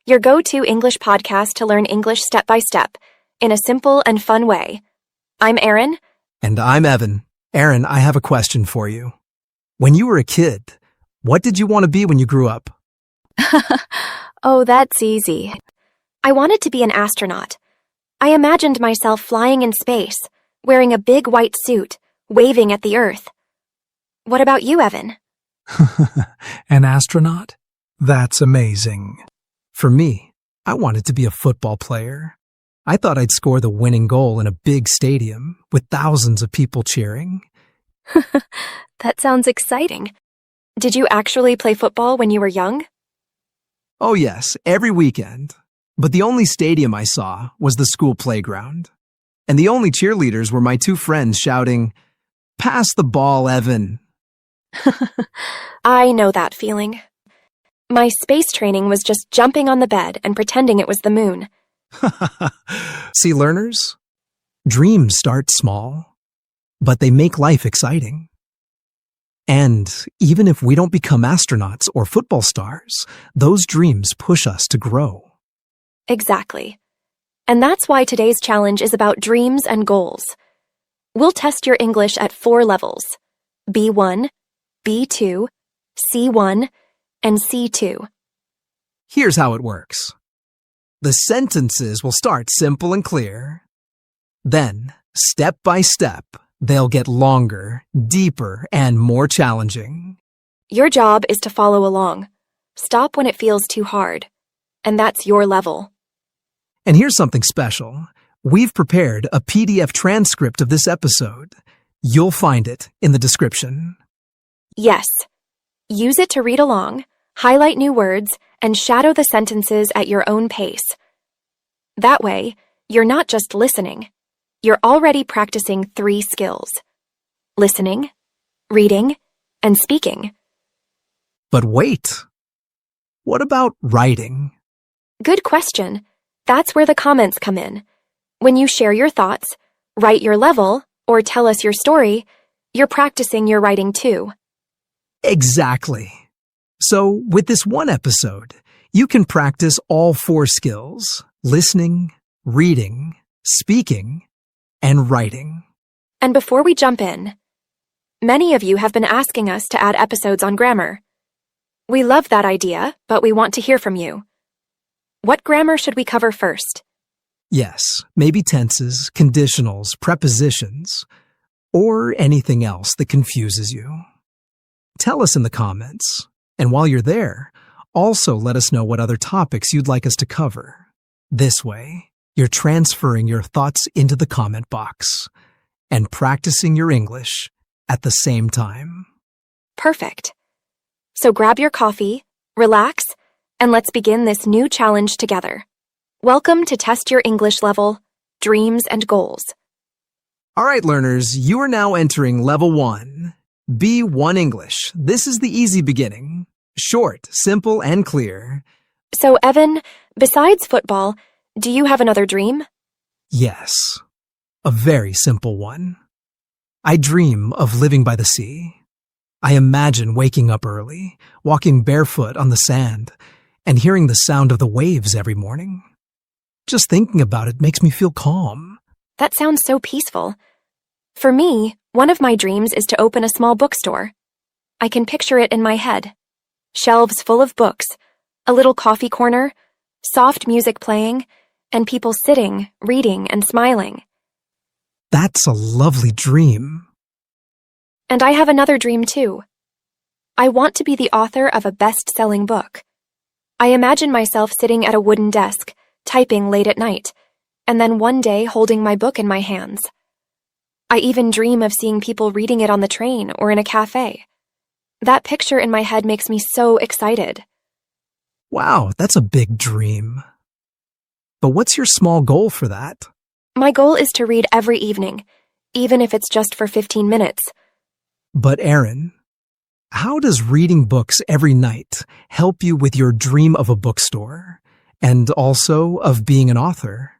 your go-to English podcast to learn English step by step in a simple and fun way. I'm Erin. And I'm Evan. Erin, I have a question for you. When you were a kid, what did you want to be when you grew up? Oh, that's easy. I wanted to be an astronaut. I imagined myself flying in space, wearing a big white suit, waving at the Earth. What about you, Evan? An astronaut? That's amazing. For me, I wanted to be a football player. I thought I'd score the winning goal in a big stadium with thousands of people cheering. That sounds exciting. Did you actually play football when you were young? Oh yes, every weekend. But the only stadium I saw was the school playground. And the only cheerleaders were my two friends shouting, "Pass the ball, Evan." I know that feeling. My space training was just jumping on the bed and pretending it was the moon. See, learners? Dreams start small, but they make life exciting. And even if we don't become astronauts or football stars, those dreams push us to grow. Exactly. And that's why today's challenge is about dreams and goals. We'll test your English at 4 levels: B1, B2, C1, and C2. Here's how it works. The sentences will start simple and clear. Then, step by step, they'll get longer, deeper, and more challenging. Your job is to follow along. Stop when it feels too hard. And that's your level. And here's something special. We've prepared a PDF transcript of this episode. You'll find it in the description. Yes. Use it to read along, highlight new words, and shadow the sentences at your own pace. That way, you're not just listening. You're already practicing 3 skills: listening, reading, and speaking. But wait. What about writing? Good question. That's where the comments come in. When you share your thoughts, write your level, or tell us your story, you're practicing your writing too. Exactly. So, with this one episode, you can practice all 4 skills: listening, reading, speaking, and writing. And before we jump in, many of you have been asking us to add episodes on grammar. We love that idea, but we want to hear from you. What grammar should we cover first? Yes, maybe tenses, conditionals, prepositions, or anything else that confuses you. Tell us in the comments, and while you're there, also let us know what other topics you'd like us to cover. This way, you're transferring your thoughts into the comment box and practicing your English at the same time. Perfect. So grab your coffee, relax, and let's begin this new challenge together. Welcome to Test Your English Level, Dreams and Goals. All right, learners, you are now entering Level 1, B1 English. This is the easy beginning. Short, simple, and clear. So, Evan, besides football, do you have another dream? Yes, a very simple one. I dream of living by the sea. I imagine waking up early, walking barefoot on the sand, and hearing the sound of the waves every morning. Just thinking about it makes me feel calm. That sounds so peaceful. For me, one of my dreams is to open a small bookstore. I can picture it in my head. Shelves full of books, a little coffee corner, soft music playing, and people sitting, reading, and smiling. That's a lovely dream. And I have another dream too. I want to be the author of a best-selling book. I imagine myself sitting at a wooden desk, typing late at night, and then one day holding my book in my hands. I even dream of seeing people reading it on the train or in a cafe. That picture in my head makes me so excited. Wow, that's a big dream. But what's your small goal for that? My goal is to read every evening, even if it's just for 15 minutes. But Erin, how does reading books every night help you with your dream of a bookstore and also of being an author?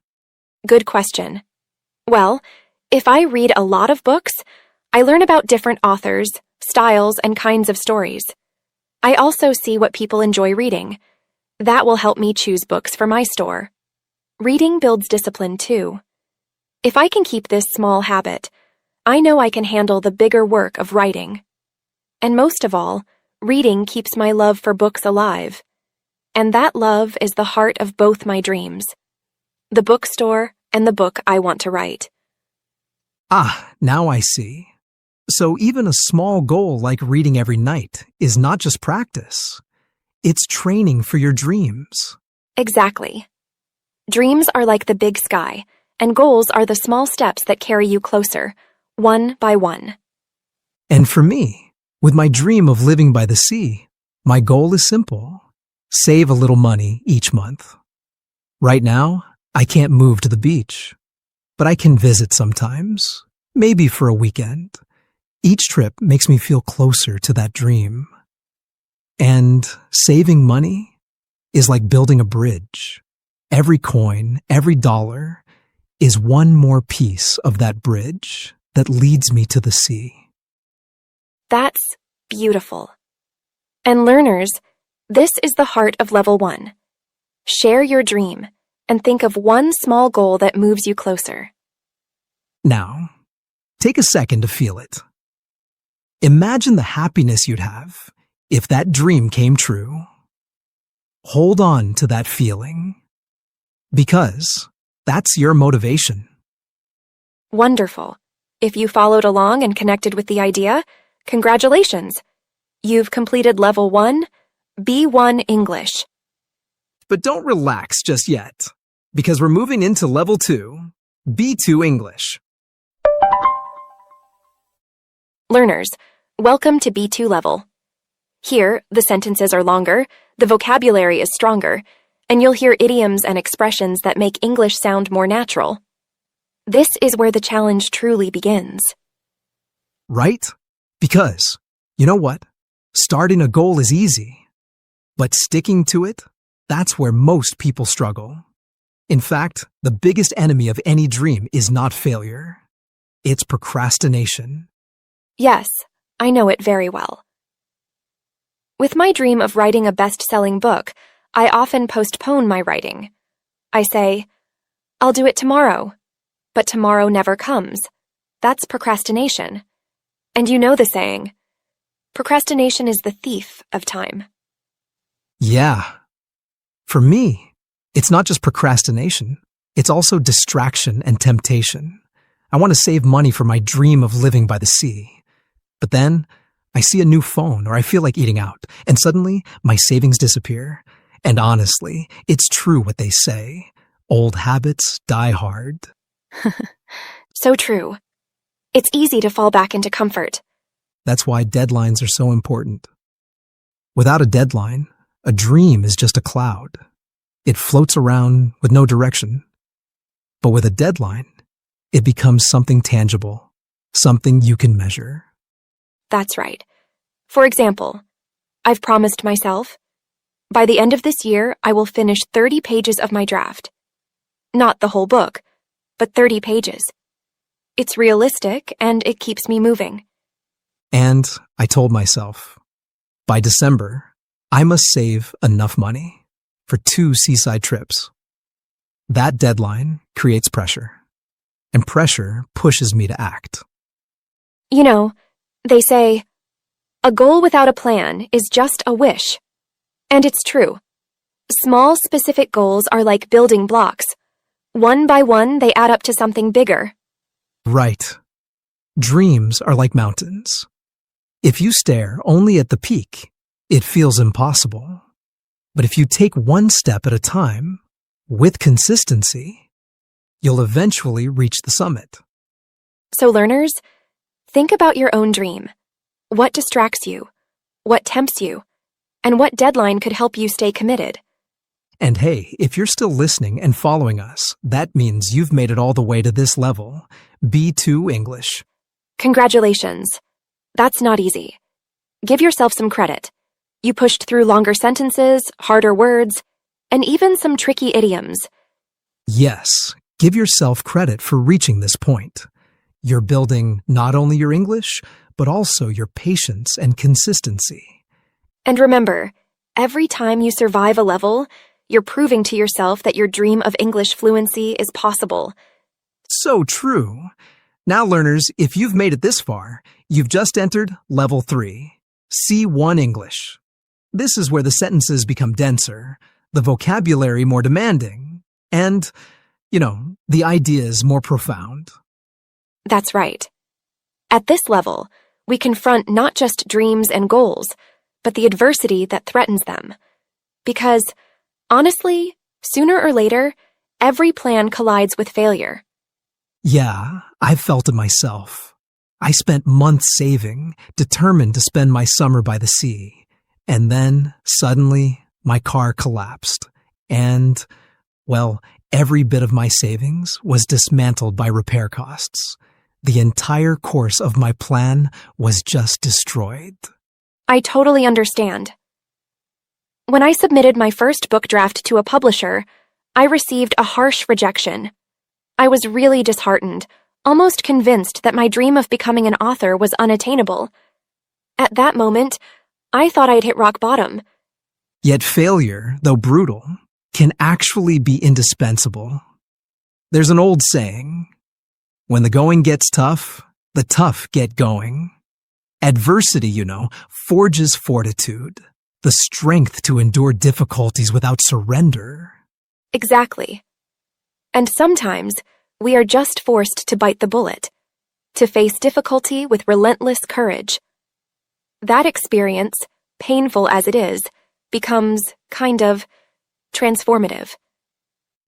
Good question. Well, if I read a lot of books, I learn about different authors, styles, and kinds of stories. I also see what people enjoy reading. That will help me choose books for my store. Reading builds discipline too. If I can keep this small habit, I know I can handle the bigger work of writing. And most of all, reading keeps my love for books alive. And that love is the heart of both my dreams. The bookstore and the book I want to write. Ah, now I see. So even a small goal like reading every night is not just practice. It's training for your dreams. Exactly. Dreams are like the big sky, and goals are the small steps that carry you closer, one by one. And for me, with my dream of living by the sea, my goal is simple. Save a little money each month. Right now, I can't move to the beach, but I can visit sometimes, maybe for a weekend. Each trip makes me feel closer to that dream. And saving money is like building a bridge. Every coin, every dollar is one more piece of that bridge that leads me to the sea. That's beautiful. And learners, this is the heart of Level 1. Share your dream and think of one small goal that moves you closer. Now, take a second to feel it. Imagine the happiness you'd have if that dream came true. Hold on to that feeling, because that's your motivation. Wonderful. If you followed along and connected with the idea, congratulations. You've completed Level 1, B1 English. But don't relax just yet, because we're moving into Level 2, B2 English. Learners, welcome to B2 level. Here, the sentences are longer, the vocabulary is stronger, and you'll hear idioms and expressions that make English sound more natural. This is where the challenge truly begins. Right? Because, you know what? Starting a goal is easy. But sticking to it, that's where most people struggle. In fact, the biggest enemy of any dream is not failure. It's procrastination. Yes, I know it very well. With my dream of writing a best-selling book, I often postpone my writing. I say, I'll do it tomorrow. But tomorrow never comes. That's procrastination. And you know the saying, procrastination is the thief of time. Yeah. For me, it's not just procrastination. It's also distraction and temptation. I want to save money for my dream of living by the sea. But then, I see a new phone or I feel like eating out, and suddenly my savings disappear. And honestly, it's true what they say. Old habits die hard. So true. It's easy to fall back into comfort. That's why deadlines are so important. Without a deadline, a dream is just a cloud. It floats around with no direction. But with a deadline, it becomes something tangible, something you can measure. That's right. For example, I've promised myself, by the end of this year, I will finish 30 pages of my draft. Not the whole book, but 30 pages. It's realistic and it keeps me moving. And I told myself, by December, I must save enough money for 2 seaside trips. That deadline creates pressure, and pressure pushes me to act. You know, they say, a goal without a plan is just a wish. And it's true. Small, specific goals are like building blocks. One by one, they add up to something bigger. Right. Dreams are like mountains. If you stare only at the peak, it feels impossible. But if you take one step at a time, with consistency, you'll eventually reach the summit. So learners, think about your own dream. What distracts you? What tempts you? And what deadline could help you stay committed? And hey, if you're still listening and following us, that means you've made it all the way to this level, B2 English. Congratulations. That's not easy. Give yourself some credit. You pushed through longer sentences, harder words, and even some tricky idioms. Yes, give yourself credit for reaching this point. You're building not only your English, but also your patience and consistency. And remember, every time you survive a level, you're proving to yourself that your dream of English fluency is possible. So true. Now, learners, if you've made it this far, you've just entered Level 3, C1 English. This is where the sentences become denser, the vocabulary more demanding, and, the ideas more profound. That's right. At this level, we confront not just dreams and goals, but the adversity that threatens them. Because, honestly, sooner or later, every plan collides with failure. Yeah, I've felt it myself. I spent months saving, determined to spend my summer by the sea. And then, suddenly, my car collapsed. And, well, every bit of my savings was dismantled by repair costs. The entire course of my plan was just destroyed. I totally understand. When I submitted my first book draft to a publisher, I received a harsh rejection. I was really disheartened, almost convinced that my dream of becoming an author was unattainable. At that moment, I thought I'd hit rock bottom. Yet failure, though brutal, can actually be indispensable. There's an old saying, when the going gets tough, the tough get going. Adversity, forges fortitude, the strength to endure difficulties without surrender. Exactly. And sometimes, we are just forced to bite the bullet, to face difficulty with relentless courage. That experience, painful as it is, becomes kind of transformative.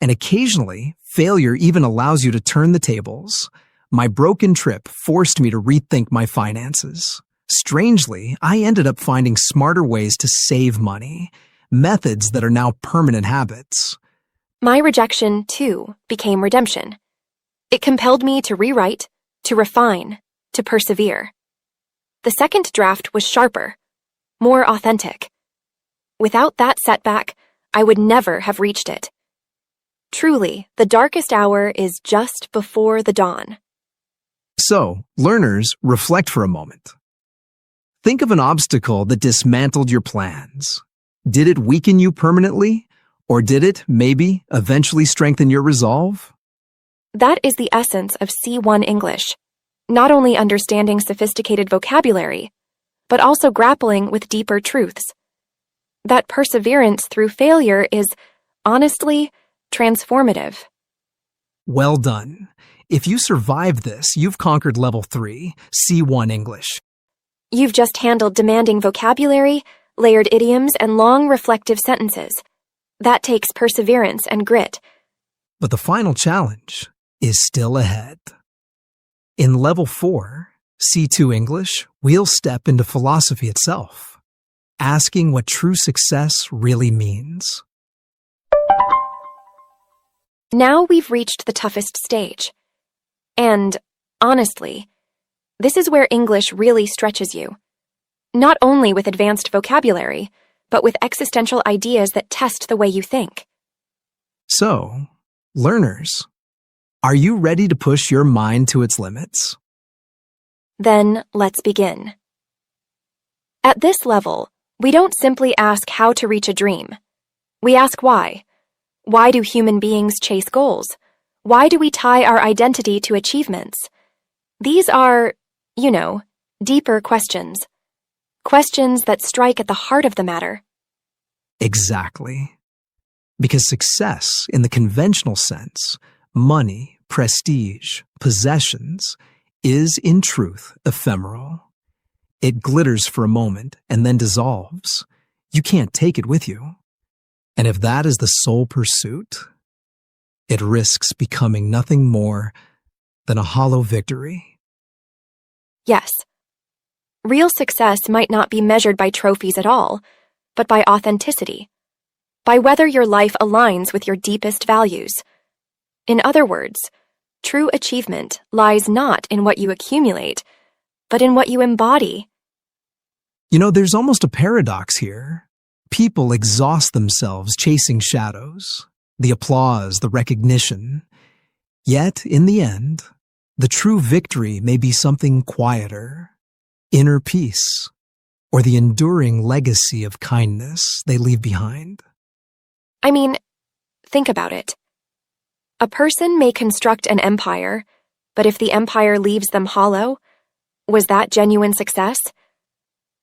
And occasionally, failure even allows you to turn the tables. My broken trip forced me to rethink my finances. Strangely, I ended up finding smarter ways to save money, methods that are now permanent habits. My rejection, too, became redemption. It compelled me to rewrite, to refine, to persevere. The second draft was sharper, more authentic. Without that setback, I would never have reached it. Truly, the darkest hour is just before the dawn. So, learners, reflect for a moment. Think of an obstacle that dismantled your plans. Did it weaken you permanently? Or did it, maybe, eventually strengthen your resolve? That is the essence of C1 English. Not only understanding sophisticated vocabulary, but also grappling with deeper truths. That perseverance through failure is, honestly, transformative. Well done. If you survived this, you've conquered Level 3, C1 English. You've just handled demanding vocabulary, layered idioms, and long reflective sentences. That takes perseverance and grit. But the final challenge is still ahead. In Level 4, C2 English, we'll step into philosophy itself, asking what true success really means. Now we've reached the toughest stage. And, honestly, this is where English really stretches you. Not only with advanced vocabulary, but with existential ideas that test the way you think. So, learners, are you ready to push your mind to its limits? Then, let's begin. At this level, we don't simply ask how to reach a dream. We ask why. Why do human beings chase goals? Why do we tie our identity to achievements? These are, deeper questions. Questions that strike at the heart of the matter. Exactly. Because success, in the conventional sense, money, prestige, possessions, is in truth ephemeral. It glitters for a moment and then dissolves. You can't take it with you. And if that is the sole pursuit, it risks becoming nothing more than a hollow victory. Yes. Real success might not be measured by trophies at all, but by authenticity, by whether your life aligns with your deepest values. In other words, true achievement lies not in what you accumulate, but in what you embody. There's almost a paradox here. People exhaust themselves chasing shadows, the applause, the recognition. Yet, in the end, the true victory may be something quieter, inner peace, or the enduring legacy of kindness they leave behind? I mean, think about it. A person may construct an empire, but if the empire leaves them hollow, was that genuine success?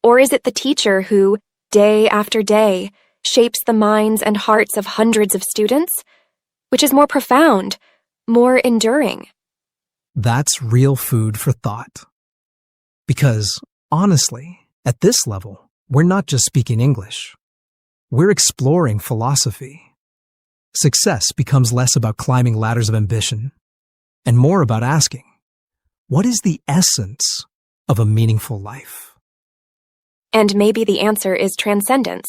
Or is it the teacher who, day after day, shapes the minds and hearts of hundreds of students? Which is more profound, more enduring? That's real food for thought. Because, honestly, at this level, we're not just speaking English. We're exploring philosophy. Success becomes less about climbing ladders of ambition and more about asking, what is the essence of a meaningful life? And maybe the answer is transcendence,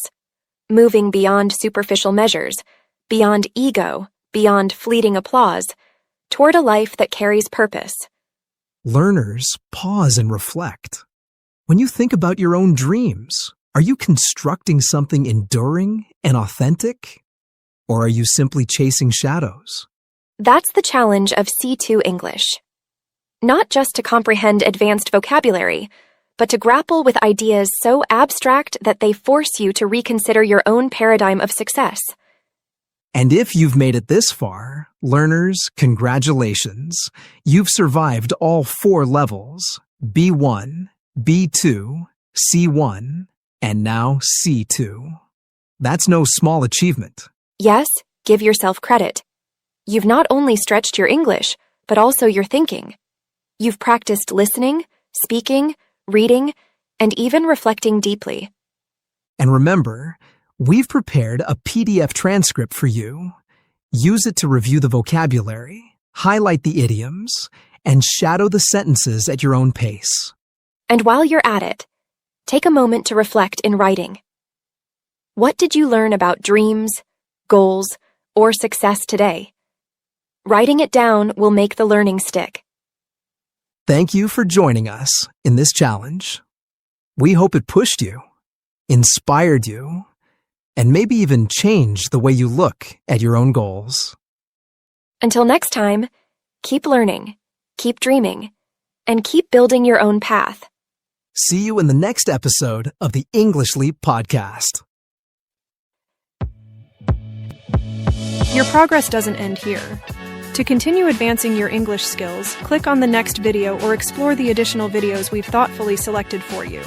moving beyond superficial measures, beyond ego, beyond fleeting applause, toward a life that carries purpose. Learners, pause and reflect. When you think about your own dreams, are you constructing something enduring and authentic? Or are you simply chasing shadows? That's the challenge of C2 English. Not just to comprehend advanced vocabulary, but to grapple with ideas so abstract that they force you to reconsider your own paradigm of success. And if you've made it this far, learners, congratulations. You've survived all 4 levels, B1, B2, C1, and now C2. That's no small achievement. Yes, give yourself credit. You've not only stretched your English, but also your thinking. You've practiced listening, speaking, reading, and even reflecting deeply. And remember, we've prepared a PDF transcript for you. Use it to review the vocabulary, highlight the idioms, and shadow the sentences at your own pace. And while you're at it, take a moment to reflect in writing. What did you learn about dreams, goals, or success today? Writing it down will make the learning stick. Thank you for joining us in this challenge. We hope it pushed you, inspired you, and maybe even changed the way you look at your own goals. Until next time, keep learning, keep dreaming, and keep building your own path. See you in the next episode of the English Leap podcast. Your progress doesn't end here. To continue advancing your English skills, click on the next video or explore the additional videos we've thoughtfully selected for you.